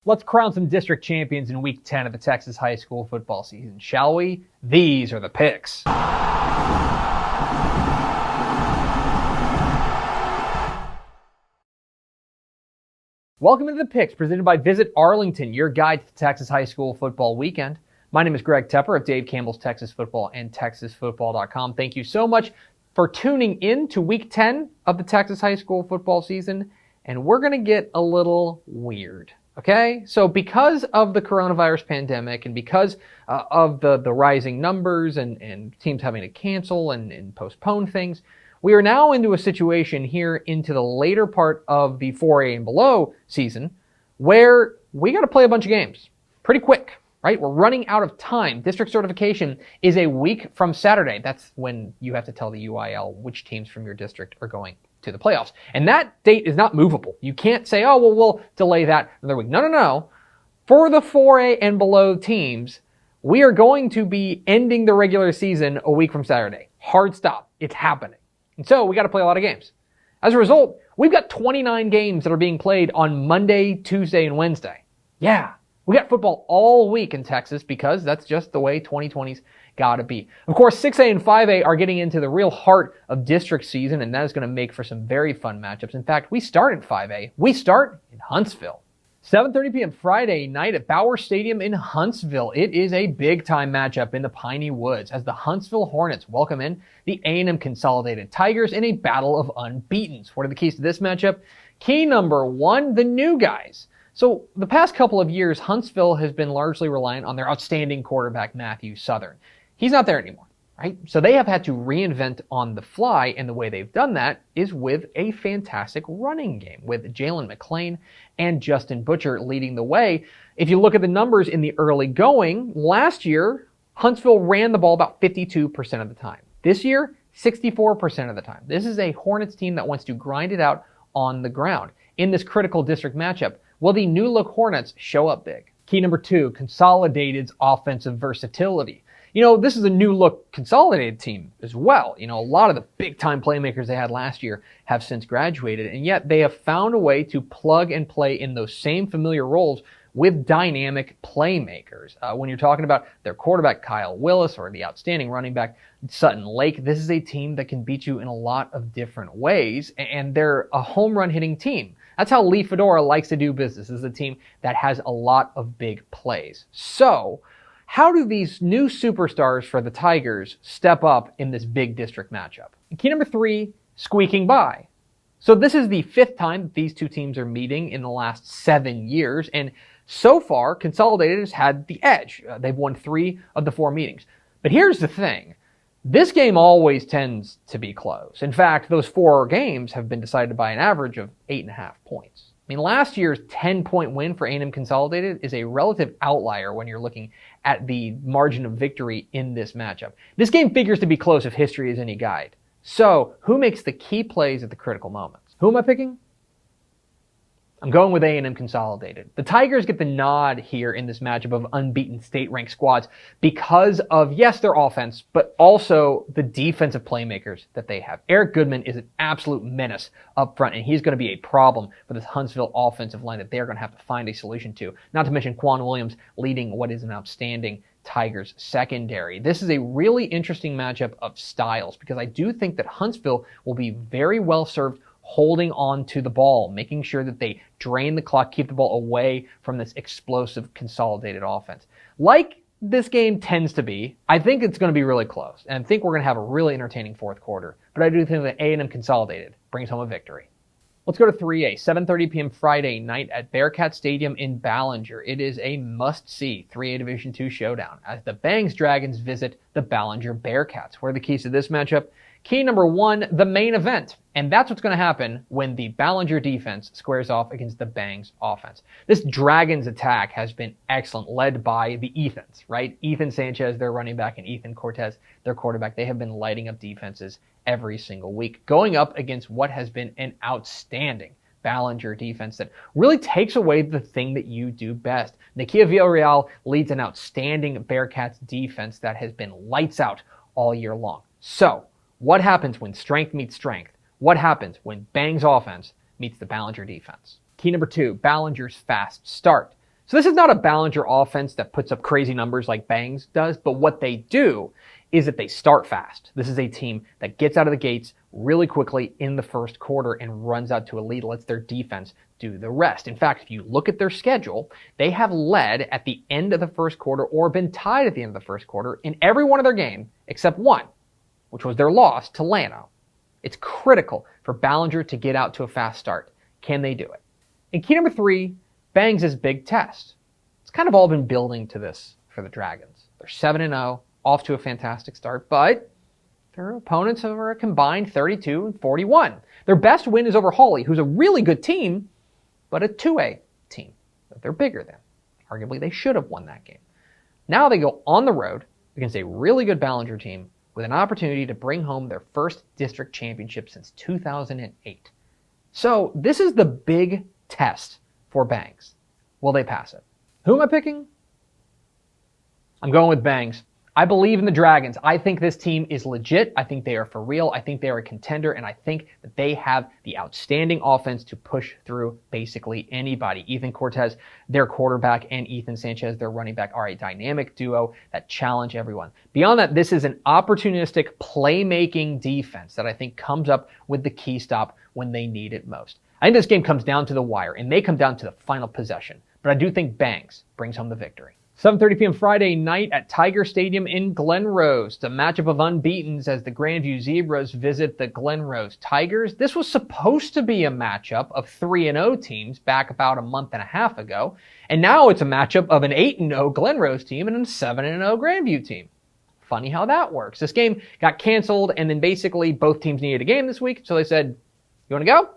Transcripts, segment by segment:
Let's crown some district champions in Week 10 of the Texas high school football season, shall we? These are the picks. Welcome to the picks presented by Visit Arlington, your guide to the Texas high school football weekend. My name is Greg Tepper of Dave Campbell's Texas Football and TexasFootball.com. Thank you so much for tuning in to Week 10 of the Texas high school football season, and we're going to get a little weird. Okay, so because of the coronavirus pandemic and because of the rising numbers and teams having to cancel and postpone things, we are now into a situation here into the later part of the 4A and below season where we got to play a bunch of games pretty quick, right? We're running out of time. District certification is a week from Saturday. That's when you have to tell the UIL which teams from your district are going to the playoffs. And that date is not movable. You can't say, oh, well, we'll delay that another week. No. For the 4A and below teams, we are going to be ending the regular season a week from Saturday. Hard stop. It's happening. And so we got to play a lot of games. As a result, we've got 29 games that are being played on Monday, Tuesday, and Wednesday. Yeah, we got football all week in Texas because that's just the way 2020's got to be. Of course, 6A and 5A are getting into the real heart of district season, and that is going to make for some very fun matchups. In fact, we start in 5A. We start in Huntsville. 7:30 p.m. Friday night at Bauer Stadium in Huntsville. It is a big-time matchup in the Piney Woods as the Huntsville Hornets welcome in the A&M Consolidated Tigers in a battle of unbeatens. What are the keys to this matchup? Key number one, the new guys. So the past couple of years, Huntsville has been largely reliant on their outstanding quarterback, Matthew Southern. He's not there anymore, right? So they have had to reinvent on the fly, and the way they've done that is with a fantastic running game with Jalen McClain and Justin Butcher leading the way. If you look at the numbers in the early going, last year, Huntsville ran the ball about 52% of the time. This year, 64% of the time. This is a Hornets team that wants to grind it out on the ground. In this critical district matchup, will the new-look Hornets show up big? Key number two, Consolidated's offensive versatility. You know, this is a new-look Consolidated team as well. You know, a lot of the big-time playmakers they had last year have since graduated, and yet they have found a way to plug and play in those same familiar roles with dynamic playmakers. When you're talking about their quarterback, Kyle Willis, or the outstanding running back, Sutton Lake, this is a team that can beat you in a lot of different ways, and they're a home run hitting team. That's how Lee Fedora likes to do business. This is a team that has a lot of big plays. So, how do these new superstars for the Tigers step up in this big district matchup? Key number three, squeaking by. So this is the fifth time that these two teams are meeting in the last 7 years, and so far, Consolidated has had the edge. They've won 3 of the 4 meetings. But here's the thing. This game always tends to be close. In fact, those 4 games have been decided by an average of 8.5 points. I mean, last year's 10-point win for A&M Consolidated is a relative outlier when you're looking at the margin of victory in this matchup. This game figures to be close if history is any guide. So, who makes the key plays at the critical moments? Who am I picking? I'm going with A&M Consolidated. The Tigers get the nod here in this matchup of unbeaten state-ranked squads because of, yes, their offense, but also the defensive playmakers that they have. Eric Goodman is an absolute menace up front, and he's going to be a problem for this Huntsville offensive line that they're going to have to find a solution to. Not to mention Quan Williams leading what is an outstanding Tigers secondary. This is a really interesting matchup of styles because I do think that Huntsville will be very well served holding on to the ball, making sure that they drain the clock, keep the ball away from this explosive Consolidated offense. Like this game tends to be, I think it's going to be really close, and I think we're going to have a really entertaining fourth quarter. But I do think that A&M Consolidated brings home a victory. Let's go to 3A, 7:30 p.m. Friday night at Bearcat Stadium in Ballinger. It is a must-see 3A Division II showdown as the Bangs Dragons visit the Ballinger Bearcats. What are the keys to this matchup? Key number one, the main event. And that's what's going to happen when the Ballinger defense squares off against the Bangs offense. This Dragons attack has been excellent, led by the Ethans, right? Ethan Sanchez, their running back, and Ethan Cortez, their quarterback. They have been lighting up defenses every single week, going up against what has been an outstanding Ballinger defense that really takes away the thing that you do best. Nakia Villarreal leads an outstanding Bearcats defense that has been lights out all year long. So, what happens when strength meets strength? What happens when Bangs offense meets the Ballinger defense? Key number two, Ballinger's fast start. So this is not a Ballinger offense that puts up crazy numbers like Bangs does, but what they do is that they start fast. This is a team that gets out of the gates really quickly in the first quarter and runs out to a lead, lets their defense do the rest. In fact, if you look at their schedule, they have led at the end of the first quarter or been tied at the end of the first quarter in every one of their games except one, which was their loss to Llano. It's critical for Ballinger to get out to a fast start. Can they do it? And key number 3, Bangs' big test. It's kind of all been building to this for the Dragons. They're 7-0, off to a fantastic start, but their opponents are a combined 32-41. Their best win is over Hawley, who's a really good team, but a 2A team that they're bigger than. Arguably, they should have won that game. Now they go on the road against a really good Ballinger team with an opportunity to bring home their first district championship since 2008. So this is the big test for Bangs. Will they pass it? Who am I picking? I'm going with Bangs. I believe in the Dragons. I think this team is legit. I think they are for real. I think they are a contender, and I think that they have the outstanding offense to push through basically anybody. Ethan Cortez, their quarterback, and Ethan Sanchez, their running back, are a dynamic duo that challenge everyone. Beyond that, this is an opportunistic playmaking defense that I think comes up with the key stop when they need it most. I think this game comes down to the wire. It may come down to the final possession, but I do think Bangs brings home the victory. 7:30 p.m. Friday night at Tiger Stadium in Glen Rose. It's a matchup of unbeatens as the Grandview Zebras visit the Glen Rose Tigers. This was supposed to be a matchup of 3-0 teams back about a month and a half ago, and now it's a matchup of an 8-0 Glen Rose team and a 7-0 Grandview team. Funny how that works. This game got canceled, and then basically both teams needed a game this week, so they said, "You want to go?"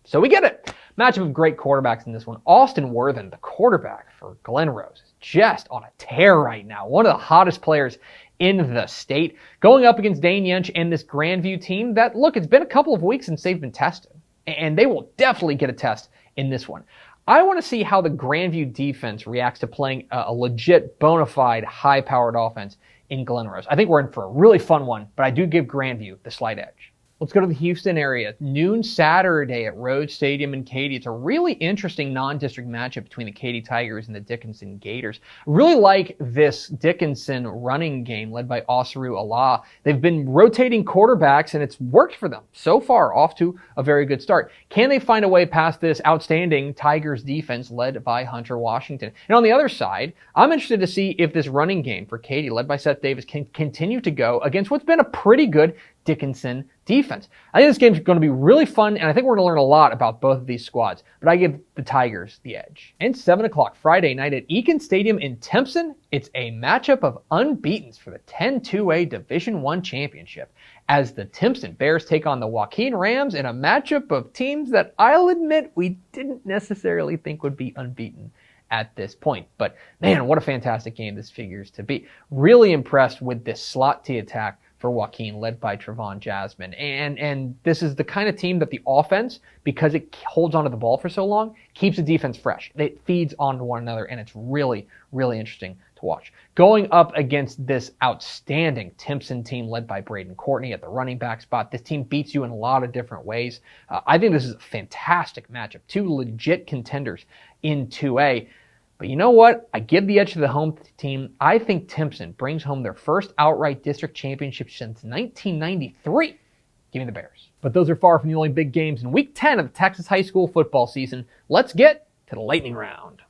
So we get it. Matchup of great quarterbacks in this one. Austin Worthen, the quarterback for Glen Rose, is just on a tear right now. One of the hottest players in the state. Going up against Dane Yench and this Grandview team that, look, it's been a couple of weeks since they've been tested. And they will definitely get a test in this one. I want to see how the Grandview defense reacts to playing a legit, bona fide, high-powered offense in Glen Rose. I think we're in for a really fun one, but I do give Grandview the slight edge. Let's go to the Houston area. Noon Saturday at Rhodes Stadium in Katy. It's a really interesting non-district matchup between the Katy Tigers and the Dickinson Gators. I really like this Dickinson running game led by Osaru Allah. They've been rotating quarterbacks, and it's worked for them so far, off to a very good start. Can they find a way past this outstanding Tigers defense led by Hunter Washington? And on the other side, I'm interested to see if this running game for Katy, led by Seth Davis, can continue to go against what's been a pretty good Dickinson defense. I think this game's going to be really fun, and I think we're going to learn a lot about both of these squads, but I give the Tigers the edge. And 7 o'clock Friday night at Eakin Stadium in Timpson, it's a matchup of unbeatens for the 10-2A Division I championship as the Timpson Bears take on the Joaquin Rams in a matchup of teams that I'll admit we didn't necessarily think would be unbeaten at this point. But man, what a fantastic game this figures to be. Really impressed with this slot T attack for Joaquin, led by Trevon Jasmine. And this is the kind of team that the offense, because it holds onto the ball for so long, keeps the defense fresh. It feeds onto one another, and it's really, really interesting to watch. Going up against this outstanding Timpson team led by Braden Courtney at the running back spot, this team beats you in a lot of different ways. I think this is a fantastic matchup. Two legit contenders in 2A. But you know what? I give the edge to the home team. I think Timpson brings home their first outright district championship since 1993. Give me the Bears. But those are far from the only big games in Week 10 of the Texas high school football season. Let's get to the lightning round.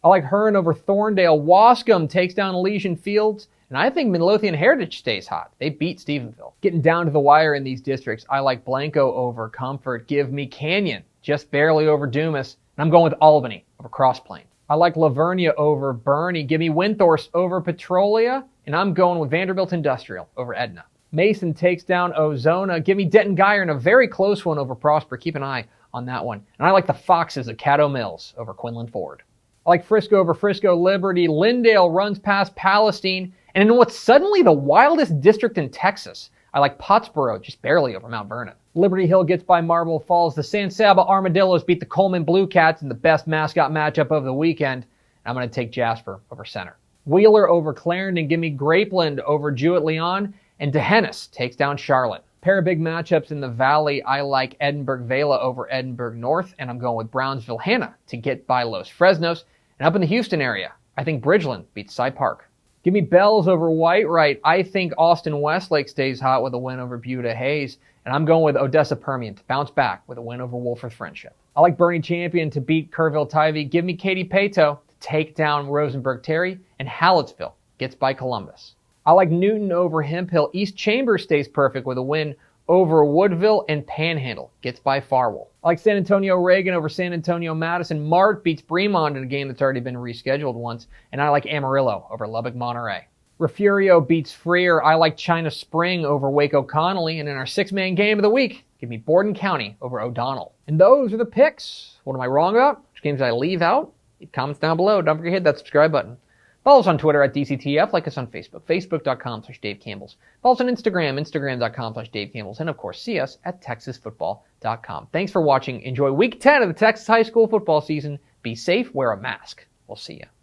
I like Hearn over Thorndale. Wascom takes down Elysian Fields. And I think Midlothian Heritage stays hot. They beat Stephenville. Getting down to the wire in these districts, I like Blanco over Comfort. Give me Canyon, just barely over Dumas. And I'm going with Albany over Cross Plains. I like Lavernia over Bernie. Give me Windthorst over Petrolia. And I'm going with Vanderbilt Industrial over Edna. Mason takes down Ozona. Give me Denton Guyer in a very close one over Prosper. Keep an eye on that one. And I like the Foxes of Caddo Mills over Quinlan Ford. I like Frisco over Frisco Liberty. Lindale runs past Palestine. And in what's suddenly the wildest district in Texas, I like Pottsboro just barely over Mount Vernon. Liberty Hill gets by Marble Falls. The San Saba Armadillos beat the Coleman Blue Cats in the best mascot matchup of the weekend. I'm going to take Jasper over Center. Wheeler over Clarendon. Give me Grapeland over Jewett Leon. And DeHennis takes down Charlotte. Pair of big matchups in the Valley. I like Edinburgh-Vela over Edinburgh-North, and I'm going with Brownsville-Hanna to get by Los Fresnos. And up in the Houston area, I think Bridgeland beats Cy Park. Give me Bells over Whitewright. I think Austin Westlake stays hot with a win over Buda Hayes, and I'm going with Odessa Permian to bounce back with a win over Wolford Friendship. I like Bernie Champion to beat Kerrville-Tivy. Give me Katy Pato to take down Rosenberg-Terry, and Hallettsville gets by Columbus. I like Newton over Hemphill. East Chambers stays perfect with a win over Woodville, and Panhandle gets by Farwell. I like San Antonio Reagan over San Antonio Madison. Mart beats Bremond in a game that's already been rescheduled once. And I like Amarillo over Lubbock Monterey. Refugio beats Freer. I like China Spring over Waco Connolly. And in our six-man game of the week, give me Borden County over O'Donnell. And those are the picks. What am I wrong about? Which games did I leave out? Leave comments down below. Don't forget to hit that subscribe button. Follow us on Twitter at DCTF, like us on Facebook, facebook.com/Dave Campbell's. Follow us on Instagram, instagram.com/Dave Campbell's, and of course, see us at texasfootball.com. Thanks for watching. Enjoy week 10 of the Texas high school football season. Be safe, wear a mask. We'll see you.